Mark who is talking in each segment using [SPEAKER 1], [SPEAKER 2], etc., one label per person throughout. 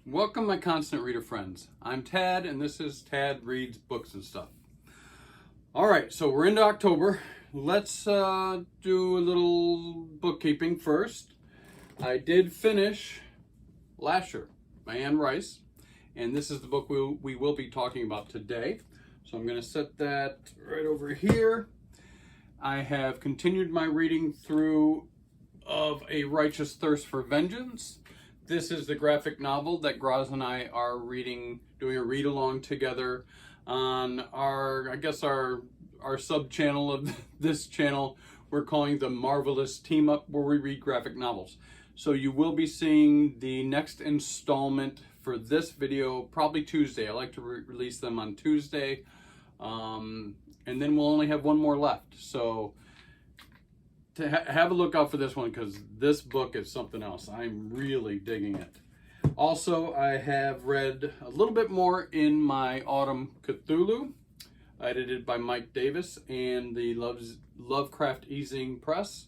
[SPEAKER 1] Welcome, my constant reader friends. I'm Tad, and this is Tad Reads Books and Stuff. All right, so we're into October. Let's do a little bookkeeping first. I did finish Lasher by Anne Rice, and this is the book we will be talking about today. So I'm going to set that right over here. I have continued my reading through of A Righteous Thirst for Vengeance. This is the graphic novel that Graz and I are reading, doing a read along together on our sub channel of this channel. We're calling the Marvelous Team Up, where we read graphic novels. So you will be seeing the next installment for this video probably Tuesday. I like to release them on Tuesday, and then we'll only have one more left. So to have a look out for this one, because this book is something else. I'm really digging it. Also, I have read a little bit more in my Autumn Cthulhu, edited by Mike Davis and the Lovecraft Easing Press.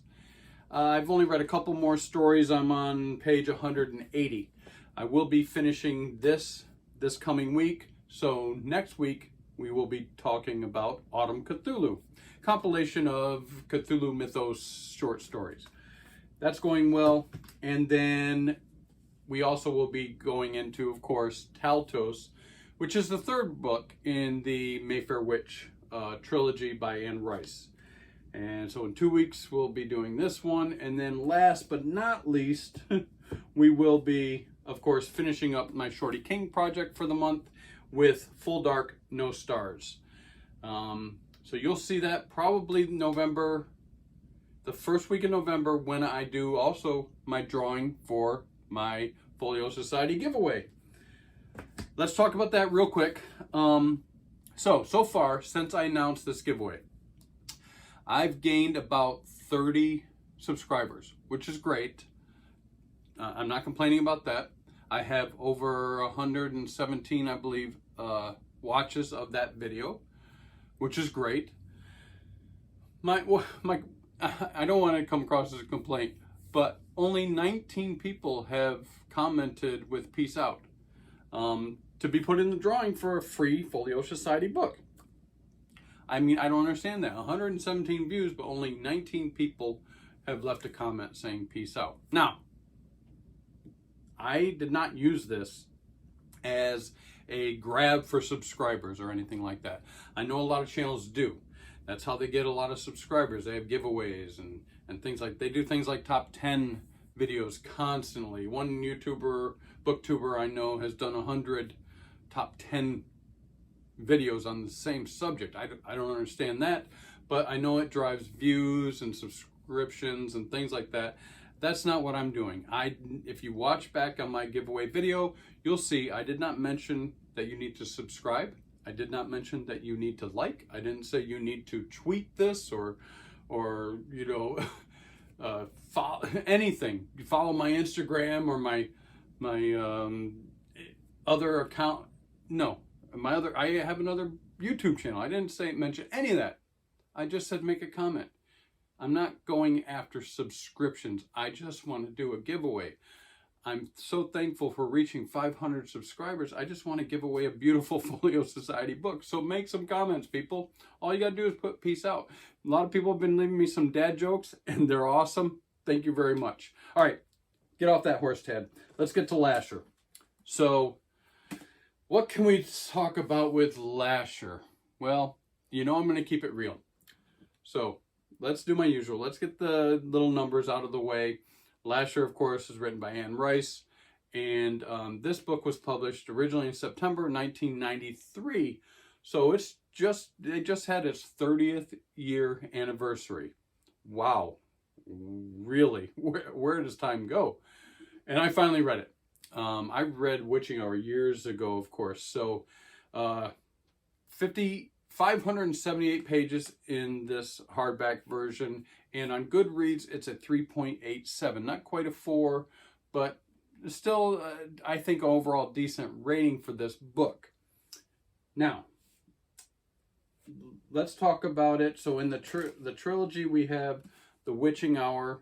[SPEAKER 1] I've only read a couple more stories. I'm on page 180. I will be finishing this coming week. So next week, we will be talking about Autumn Cthulhu, compilation of Cthulhu Mythos short stories. That's going well. And then we also will be going into, of course, Taltos, which is the third book in the Mayfair Witch trilogy by Anne Rice. And so in 2 weeks, we'll be doing this one. And then last but not least, we will be, of course, finishing up my Shorty King project for the month with Full Dark, No Stars. So you'll see that probably November, the first week of November, when I do also my drawing for my Folio Society giveaway. Let's talk about that real quick. So far, since I announced this giveaway, I've gained about 30 subscribers, which is great. I'm not complaining about that. I have over 117, I believe, watches of that video, which is great. I don't want to come across as a complaint, but only 19 people have commented with peace out to be put in the drawing for a free Folio Society book. I mean, I don't understand that. 117 views, but only 19 people have left a comment saying peace out. Now, I did not use this as a grab for subscribers or anything like that. I know a lot of channels do. That's how they get a lot of subscribers. They have giveaways and things like, they do things like top 10 videos constantly. One YouTuber, booktuber I know, has done 100 top 10 videos on the same subject. I don't understand that, but I know it drives views and subscriptions and things like that. That's not what I'm doing. If you watch back on my giveaway video, you'll see I did not mention that you need to subscribe. I did not mention that you need to like. I didn't say you need to tweet this or you know, follow anything. You follow my Instagram or my other account. No, I have another YouTube channel. I didn't mention any of that. I just said make a comment. I'm not going after subscriptions. I just want to do a giveaway. I'm so thankful for reaching 500 subscribers. I just want to give away a beautiful Folio Society book. So make some comments, people. All you got to do is put peace out. A lot of people have been leaving me some dad jokes, and they're awesome. Thank you very much. All right, get off that horse, Ted. Let's get to Lasher. So what can we talk about with Lasher? Well, you know I'm going to keep it real. So let's do my usual. Let's get the little numbers out of the way. Lasher, of course, is written by Anne Rice, and this book was published originally in September 1993. So it just had its 30th year anniversary. Wow, really? Where does time go? And I finally read it. I read Witching Hour years ago, of course. So 578 pages in this hardback version, and on Goodreads it's a 3.87, not quite a 4, but still I think overall decent rating for this book. Now let's talk about it. So in the trilogy we have the Witching Hour,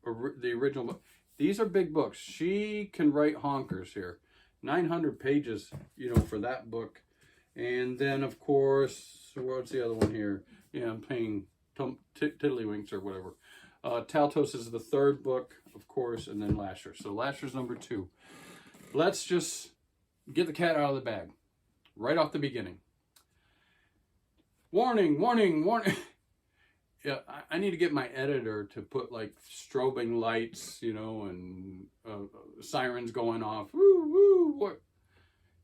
[SPEAKER 1] the original book. These are big books. She can write honkers here. 900 pages, you know, for that book. And then, of course, what's the other one here? Yeah, I'm paying Tiddlywinks or whatever. Taltos is the third book, of course, and then Lasher. So Lasher's number 2. Let's just get the cat out of the bag right off the beginning. Warning, warning, warning. Yeah, I need to get my editor to put like strobing lights, you know, and sirens going off. Woo, woo, what?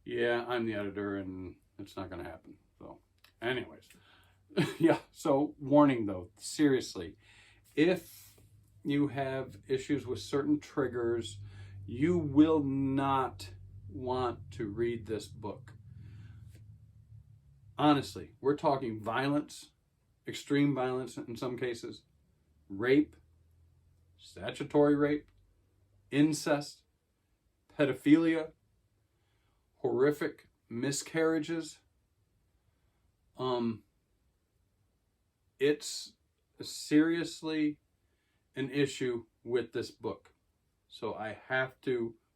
[SPEAKER 1] Yeah, I'm the editor, and it's not going to happen. So, anyways. Yeah, so warning though, seriously. If you have issues with certain triggers, you will not want to read this book. Honestly, we're talking violence, extreme violence in some cases, rape, statutory rape, incest, pedophilia, horrific miscarriages. It's seriously an issue with this book. So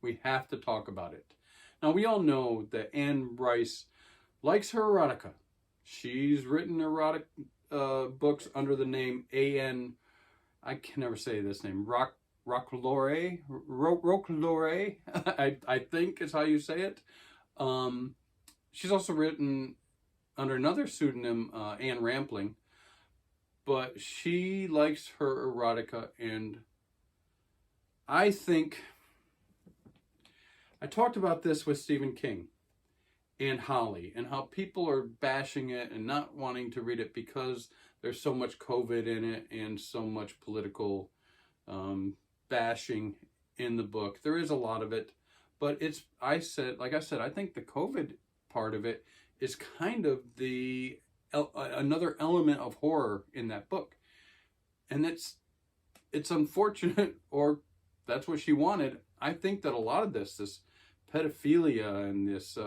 [SPEAKER 1] we have to talk about it. Now, we all know that Anne Rice likes her erotica. She's written erotic books under the name A.N. I can never say this name. Rocklore, I think is how you say it. She's also written under another pseudonym, Anne Rampling. But she likes her erotica, and I think I talked about this with Stephen King and Holly, and how people are bashing it and not wanting to read it because there's so much COVID in it and so much political bashing in the book. There is a lot of it, but I think the COVID part of it is kind of another element of horror in that book. And it's unfortunate, or that's what she wanted. I think that a lot of this pedophilia and this,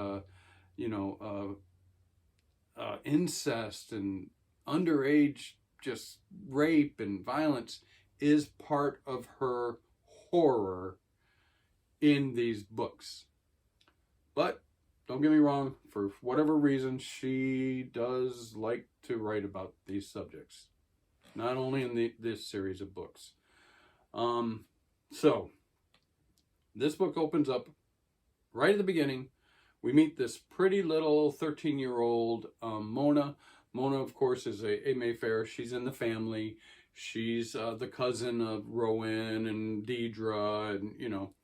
[SPEAKER 1] incest and underage just rape and violence is part of her horror in these books. But don't get me wrong, for whatever reason, she does like to write about these subjects. Not only in this series of books. So, this book opens up right at the beginning. We meet this pretty little 13-year-old Mona. Mona, of course, is a Mayfair. She's in the family. She's the cousin of Rowan and Deidre, and, you know,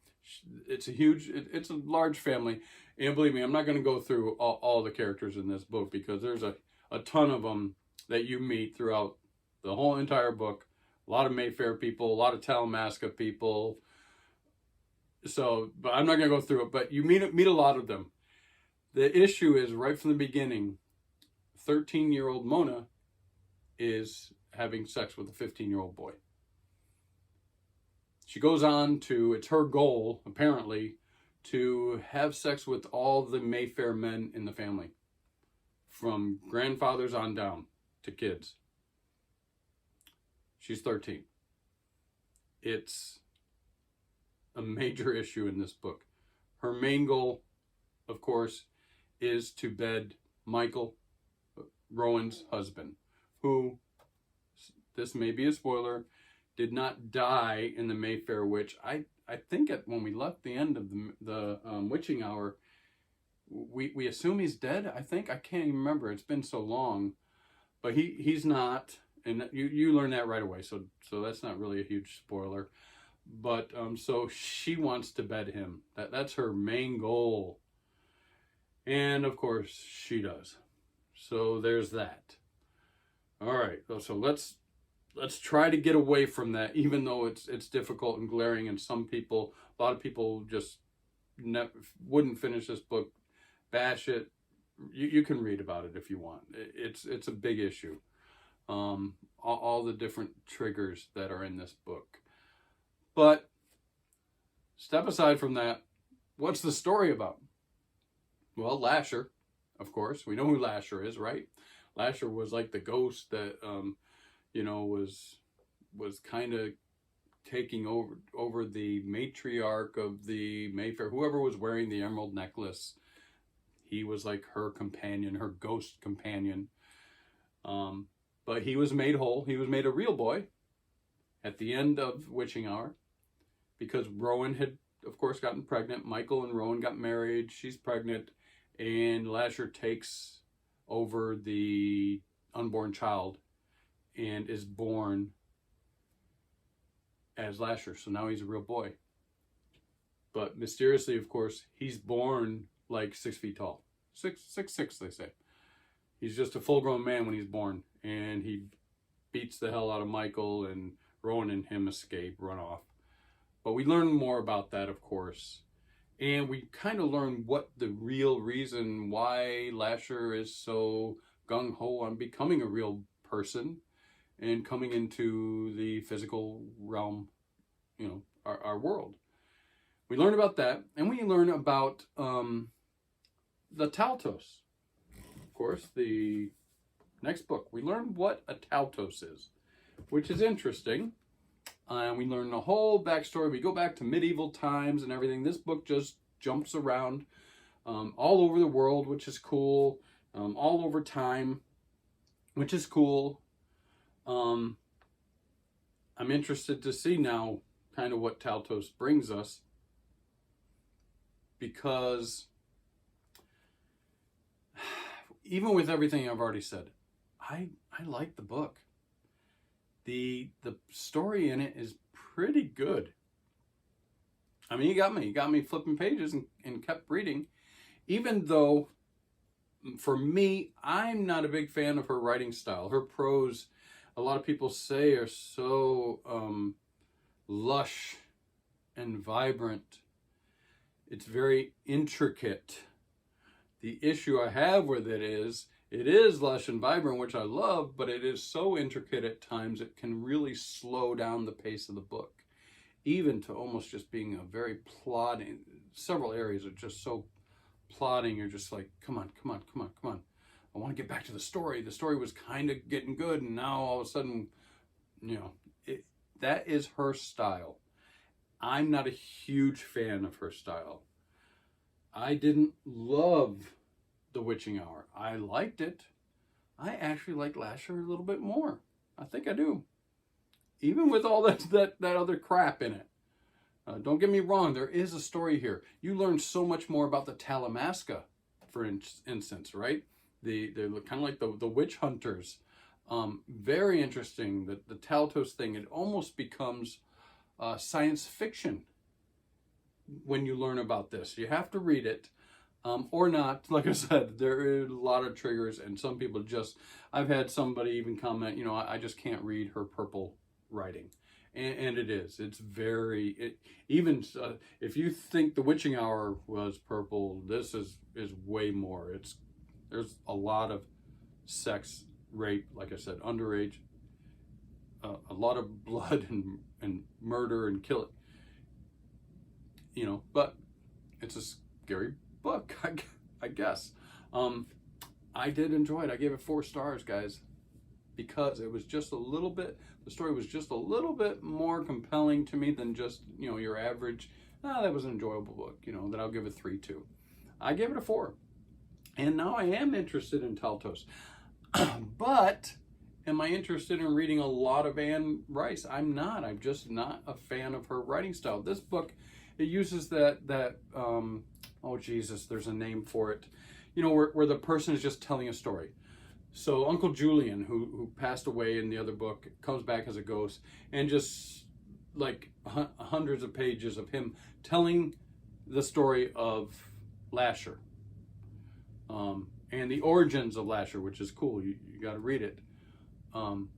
[SPEAKER 1] it's a large family. And believe me, I'm not going to go through all the characters in this book because there's a ton of them that you meet throughout the whole entire book. A lot of Mayfair people, a lot of Talamasca people. So, but I'm not going to go through it, but you meet a lot of them. The issue is right from the beginning, 13-year-old Mona is having sex with a 15-year-old boy. She goes on to, it's her goal, apparently, to have sex with all the Mayfair men in the family, from grandfathers on down to kids. She's 13. It's a major issue in this book. Her main goal, of course, is to bed Michael, Rowan's husband, who, this may be a spoiler, did not die in the Mayfair Witch. I think when we left the end of the witching hour, we assume he's dead. I can't even remember. It's been so long, but he's not, and you learn that right away. So that's not really a huge spoiler. But so she wants to bed him. That's her main goal, and of course she does. So there's that. All right. So let's try to get away from that, even though it's difficult and glaring, and a lot of people just wouldn't finish this book, bash it. You can read about it if you want. It's a big issue. All the different triggers that are in this book. But step aside from that, what's the story about? Well, Lasher, of course. We know who Lasher is, right? Lasher was like the ghost that was kind of taking over the matriarch of the Mayfair, whoever was wearing the emerald necklace. He was like her companion, her ghost companion. But he was made whole. He was made a real boy at the end of Witching Hour, because Rowan had, of course, gotten pregnant. Michael and Rowan got married. She's pregnant, and Lasher takes over the unborn child and is born as Lasher. So now he's a real boy. But mysteriously, of course, he's born like 6 feet tall. 6'6", they say. He's just a full-grown man when he's born, and he beats the hell out of Michael, and Rowan and him escape, run off. But we learn more about that, of course. And we kind of learn what the real reason why Lasher is so gung-ho on becoming a real person and coming into the physical realm, you know, our world. We learn about that, and we learn about the Taltos. Of course, the next book. We learn what a Taltos is, which is interesting. We learn the whole backstory. We go back to medieval times and everything. This book just jumps around all over the world, which is cool. All over time, which is cool. I'm interested to see now kind of what Taltos brings us, because even with everything I've already said, I like the book. The story in it is pretty good. I mean, you got me flipping pages and kept reading, even though for me, I'm not a big fan of her writing style. Her prose, a lot of people say, are so lush and vibrant. It's very intricate. The issue I have with it is lush and vibrant, which I love, but it is so intricate at times it can really slow down the pace of the book, even to almost just being a very plodding. Several areas are just so plodding. You're just like, come on. I want to get back to the story. The story was kind of getting good, and now all of a sudden, you know, that is her style. I'm not a huge fan of her style. I didn't love The Witching Hour. I liked it. I actually like Lasher a little bit more. I think I do. Even with all that other crap in it. Don't get me wrong, there is a story here. You learn so much more about the Talamasca, for instance, right? They're kind of like the witch hunters. Very interesting. The Taltos thing, it almost becomes science fiction when you learn about this. You have to read it. Or not. Like I said, there are a lot of triggers, and some people just, I've had somebody even comment, you know, I just can't read her purple writing. And it's very, even if you think The Witching Hour was purple, this is way more. There's a lot of sex, rape, like I said, underage, a lot of blood and murder and killing, you know, but it's a scary book, I guess. I did enjoy it. I gave it 4 stars, guys, because it was just a little bit, the story was just a little bit more compelling to me than just, you know, your average, that was an enjoyable book, you know, that I'll give it 3 to. I gave it a 4. And now I am interested in Taltos. But am I interested in reading a lot of Anne Rice? I'm not. I'm just not a fan of her writing style. This book, it uses that oh Jesus, there's a name for it. You know, where the person is just telling a story. So Uncle Julian, who passed away in the other book, comes back as a ghost, and just like hundreds of pages of him telling the story of Lasher. And the origins of Lasher, which is cool. You got to read it. You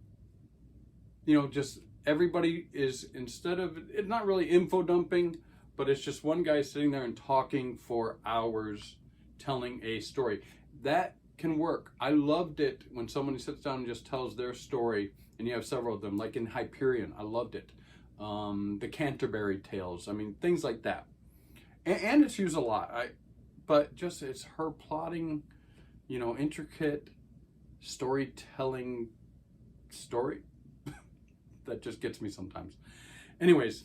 [SPEAKER 1] know, just everybody is, instead of, it's not really info dumping, but it's just one guy sitting there and talking for hours, telling a story. That can work. I loved it when somebody sits down and just tells their story, and you have several of them, like in Hyperion. I loved it. The Canterbury Tales. I mean, things like that. And it's used a lot. But just, it's her plotting, you know, intricate storytelling story that just gets me sometimes. Anyways,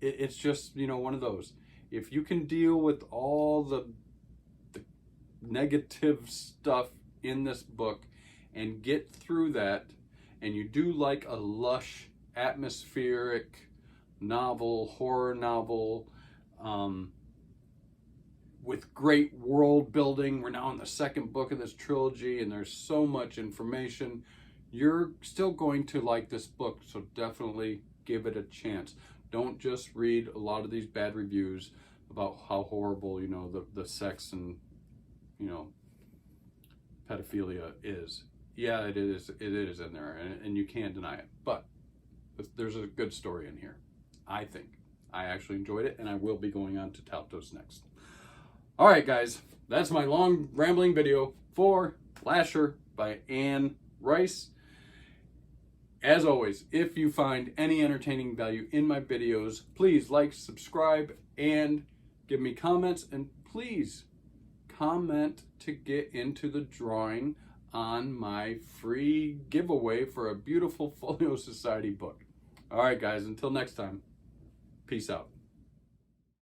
[SPEAKER 1] it's just, you know, one of those. If you can deal with all the negative stuff in this book and get through that, and you do like a lush, atmospheric novel, horror novel, with great world building. We're now in the second book of this trilogy, and there's so much information. You're still going to like this book, so definitely give it a chance. Don't just read a lot of these bad reviews about how horrible, you know, the sex and, you know, pedophilia is. Yeah, it is in there, and you can't deny it. But there's a good story in here, I think. I actually enjoyed it, and I will be going on to Taltos next. All right, guys, that's my long rambling video for Lasher by Anne Rice. As always, if you find any entertaining value in my videos, please like, subscribe, and give me comments. And please comment to get into the drawing on my free giveaway for a beautiful Folio Society book. All right, guys, until next time, peace out.